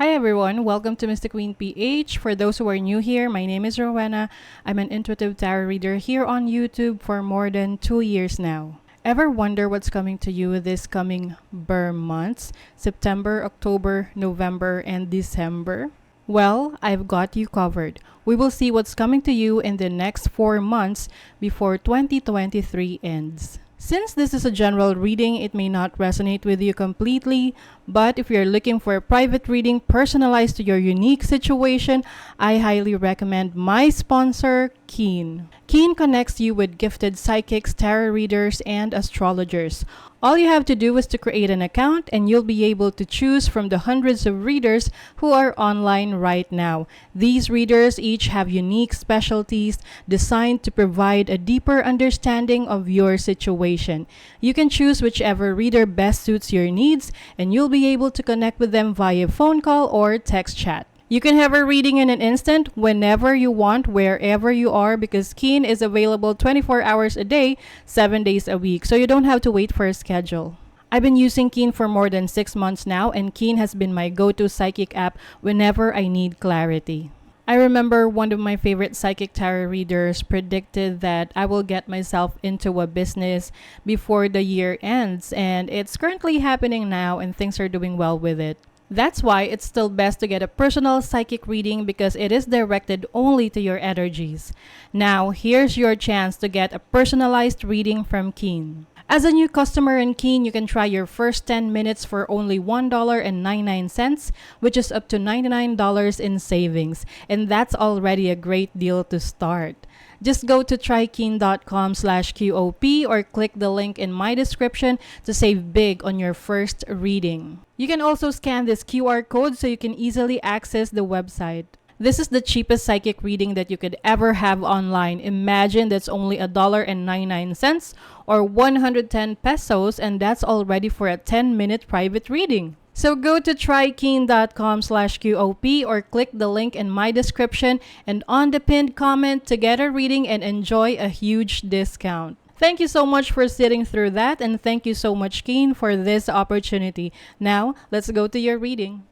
Hi everyone, welcome to Mystic Queen PH. For those who are new here, my name is Rowena. I'm an intuitive tarot reader here on YouTube for more than 2 years now. Ever wonder what's coming to you this coming Burr months, September, October, November, and December? Well, I've got you covered. We will see what's coming to you in the next 4 months before 2023 ends. Since this is a general reading, it may not resonate with you completely, but if you're looking for a private reading personalized to your unique situation, I highly recommend my sponsor, Keen. Keen connects you with gifted psychics, tarot readers, and astrologers. All you have to do is to create an account and you'll be able to choose from the hundreds of readers who are online right now. These readers each have unique specialties designed to provide a deeper understanding of your situation. You can choose whichever reader best suits your needs and you'll be able to connect with them via phone call or text chat. You can have a reading in an instant whenever you want, wherever you are, because Keen is available 24 hours a day, 7 days a week, so you don't have to wait for a schedule. I've been using Keen for more than 6 months now, and Keen has been my go-to psychic app whenever I need clarity. I remember one of my favorite psychic tarot readers predicted that I will get myself into a business before the year ends, and it's currently happening now, and things are doing well with it. That's why it's still best to get a personal psychic reading because it is directed only to your energies. Now, here's your chance to get a personalized reading from Keen. As a new customer in Keen, you can try your first 10 minutes for only $1.99, which is up to $99 in savings. And that's already a great deal to start. Just go to trykeen.com/QOP or click the link in my description to save big on your first reading. You can also scan this QR code so you can easily access the website. This is the cheapest psychic reading that you could ever have online. Imagine that's only $1.99 or 110 pesos, and that's already for a 10-minute private reading. So go to trykeen.com/QOP or click the link in my description and on the pinned comment to get a reading and enjoy a huge discount. Thank you so much for sitting through that, and thank you so much, Keen, for this opportunity. Now, let's go to your reading.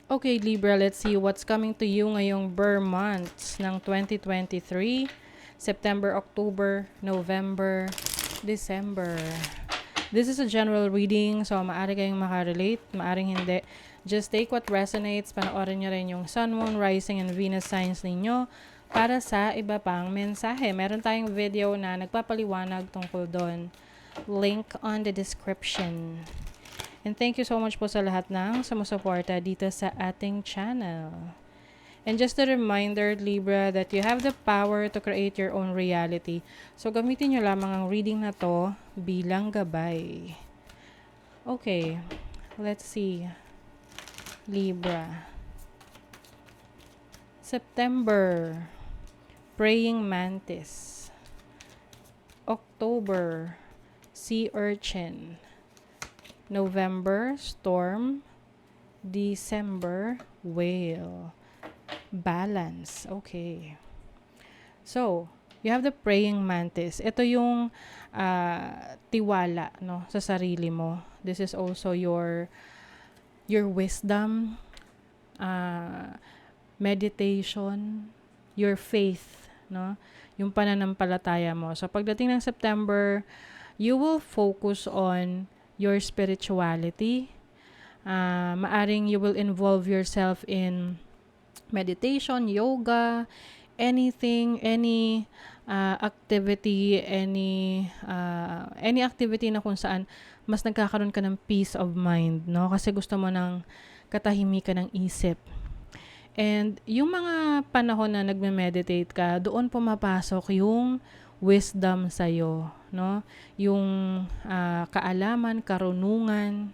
Okay, Libra, let's see what's coming to you ngayong Burr months ng 2023, September, October, November, December. This is a general reading, so maaari kayong makarelate, maaring hindi. Just take what resonates, panoorin nyo rin yung Sun, Moon, Rising, and Venus signs ninyo para sa iba pang mensahe. Meron tayong video na nagpapaliwanag tungkol doon. Link on the description. And thank you so much po sa lahat ng sumusuporta dito sa ating channel. And just a reminder, Libra, that you have the power to create your own reality. So, gamitin nyo lamang ang reading na to bilang gabay. Okay, let's see. Libra. September, Praying Mantis. October, Sea Urchin. November, Storm. December, Whale. Balance. Okay. So, you have the Praying Mantis. Ito yung tiwala, no, sa sarili mo. This is also your wisdom, meditation, your faith, no? Yung pananampalataya mo. So, pagdating ng September, you will focus on your spirituality. Maaring you will involve yourself in meditation, yoga, anything, any activity, any activity na kung saan mas nagkakaroon ka ng peace of mind, no? Kasi gusto mo ng katahimikan ng isip. And yung mga panahon na nagme-meditate ka, doon pumapasok yung wisdom sa'yo, no? Yung kaalaman, karunungan.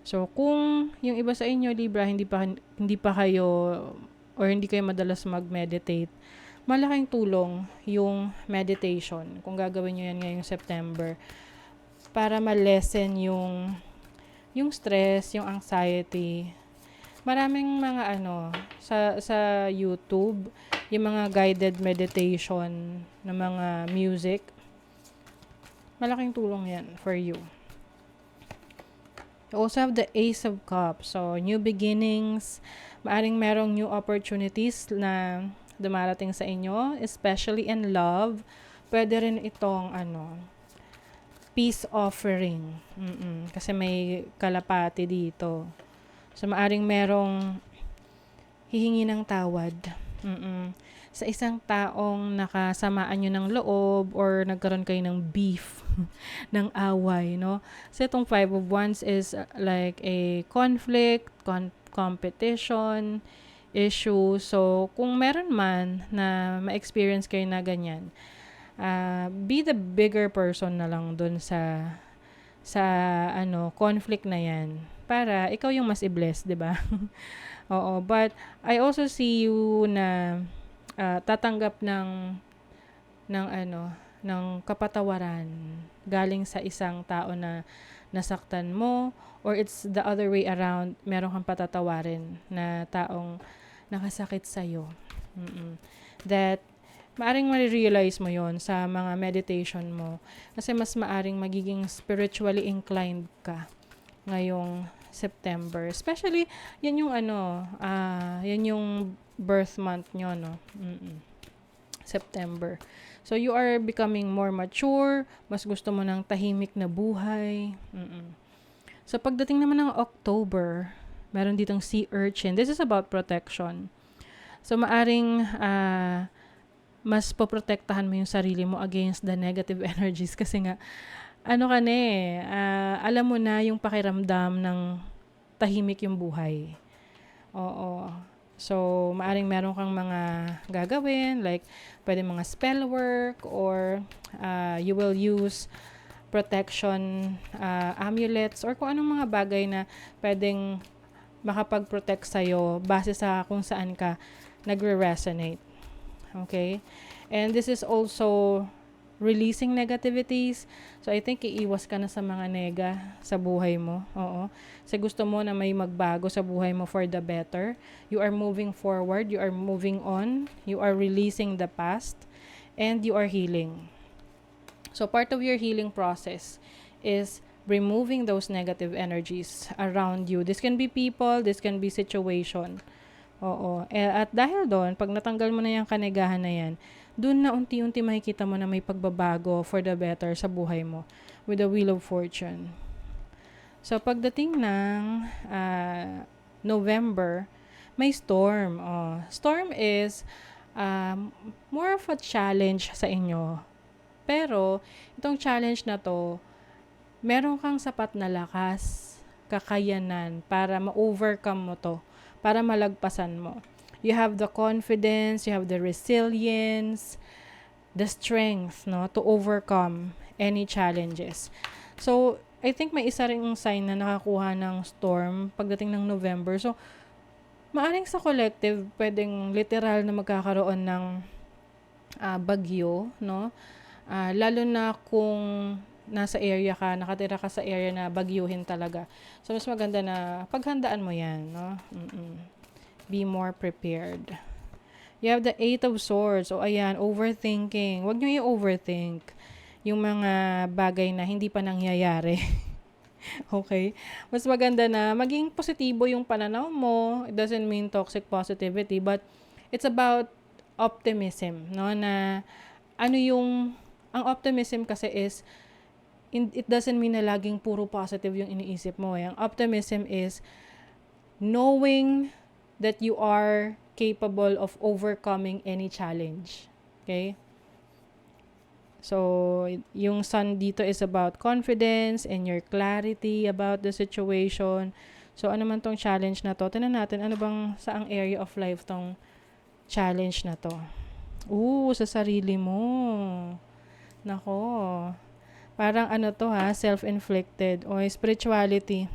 So, kung yung iba sa inyo, Libra, hindi pa kayo or hindi kayo madalas mag-meditate, malaking tulong yung meditation kung gagawin nyo yan ngayong September para ma-lessen yung stress, yung anxiety. Maraming mga sa YouTube, yung mga guided meditation na mga music, malaking tulong yan for you. You also have the Ace of Cups. So, new beginnings. Maaring merong new opportunities na dumarating sa inyo, especially in love. Pwede rin itong peace offering. Kasi may kalapati dito. So, maaring merong hihingi ng tawad. Sa isang taong nakasamaan nyo ng loob or nagkaroon kayo ng beef, ng away, no? So, itong Five of Wands is like a conflict, competition, issue. So, kung meron man na ma-experience kayo na ganyan, be the bigger person na lang dun sa conflict na yan para ikaw yung mas i-bless, 'di ba? Oo, but I also see you na tatanggap ng kapatawaran galing sa isang tao na nasaktan mo, or it's the other way around, meron kang patatawarin na taong nakasakit sa'yo. That maaring ma-realize mo yon sa mga meditation mo. Kasi mas maaring magiging spiritually inclined ka ngayong September. Especially, yan yung yan yung birth month nyo, no? September. So, you are becoming more mature. Mas gusto mo ng tahimik na buhay. So, pagdating naman ng October, meron ditong sea urchin. This is about protection. So, maaring mas poprotektahan mo yung sarili mo against the negative energies kasi nga alam mo na yung pakiramdam ng tahimik yung buhay. Oo. So, maaring meron kang mga gagawin, like pwede mga spell work, or you will use protection amulets, or kung anong mga bagay na pwedeng makapag-protect sa'yo base sa kung saan ka nagre-resonate. Okay? And this is also releasing negativities. So, I think iiwas ka na sa mga nega sa buhay mo. Oo. Kasi gusto mo na may magbago sa buhay mo for the better. You are moving forward. You are moving on. You are releasing the past. And you are healing. So, part of your healing process is removing those negative energies around you. This can be people. This can be situation. Oo. At dahil doon, pag natanggal mo na yung kanegahan na yan, doon na unti-unti makikita mo na may pagbabago for the better sa buhay mo with the Wheel of Fortune. So, pagdating ng November, may storm. Storm is more of a challenge sa inyo. Pero, itong challenge na to, meron kang sapat na lakas, kakayanan para ma-overcome mo to, para malagpasan mo. You have the confidence, you have the resilience, the strength, no, to overcome any challenges. So, I think may isa ring sign na nakakuha ng storm pagdating ng November. So, maaring sa collective, pwedeng literal na magkakaroon ng bagyo, no? Lalo na kung nasa area ka, nakatira ka sa area na bagyuhin talaga. So, mas maganda na paghandaan mo yan, no? Be more prepared. You have the Eight of Swords. So, ayan, overthinking. Huwag nyo i-overthink yung mga bagay na hindi pa nangyayari. Okay? Mas maganda na maging positibo yung pananaw mo. It doesn't mean toxic positivity, but it's about optimism, no? Na ang optimism kasi is, it doesn't mean na laging puro positive yung iniisip mo. Ang optimism is knowing that you are capable of overcoming any challenge. Okay? So, yung sun dito is about confidence and your clarity about the situation. So, ano man tong challenge na to? Tingnan natin, ano bang saang area of life tong challenge na to? Sa sarili mo. Nako. Parang self-inflicted o spirituality.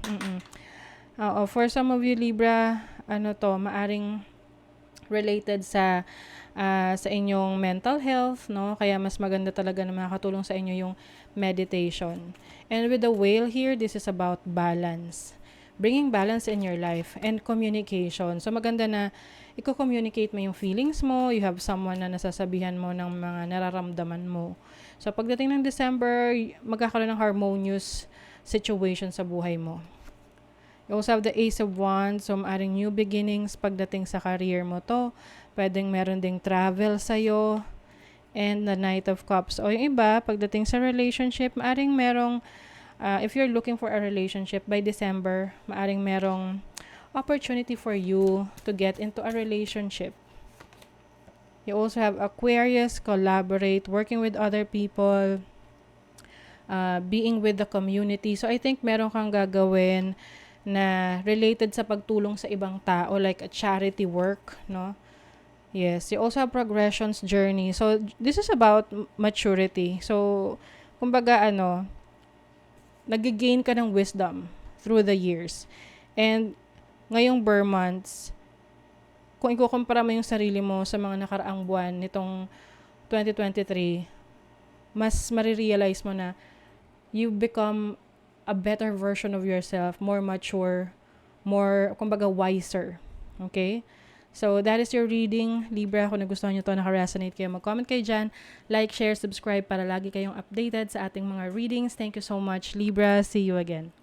For some of you Libra, maaring related sa inyong mental health, no? Kaya mas maganda talaga na makakatulong sa inyo yung meditation. And with the whale here, this is about balance. Bringing balance in your life and communication. So maganda na i-communicate mo yung feelings mo, you have someone na nasasabihan mo ng mga nararamdaman mo. So pagdating ng December, magkakaroon ng harmonious situation sa buhay mo. You also have the Ace of Wands, so maaring new beginnings pagdating sa career mo to. Pwedeng meron ding travel sa'yo. And the Knight of Cups. O yung iba, pagdating sa relationship, maaring merong, if you're looking for a relationship by December, maaring merong opportunity for you to get into a relationship. You also have Aquarius, collaborate, working with other people, being with the community. So I think meron kang gagawin na related sa pagtulong sa ibang tao, like a charity work, no? Yes, you also have progressions journey. So this is about maturity. So kumbaga nagigain ka ng wisdom through the years. And ngayong Burr months, kung ikukumpara mo yung sarili mo sa mga nakaraang buwan nitong 2023, mas marirealize mo na you become a better version of yourself, more mature, more, kumbaga, wiser. Okay? So, that is your reading, Libra. Kung nagustuhan nyo to, naka-resonate kayo, mag-comment kayo dyan. Like, share, subscribe para lagi kayong updated sa ating mga readings. Thank you so much, Libra. See you again.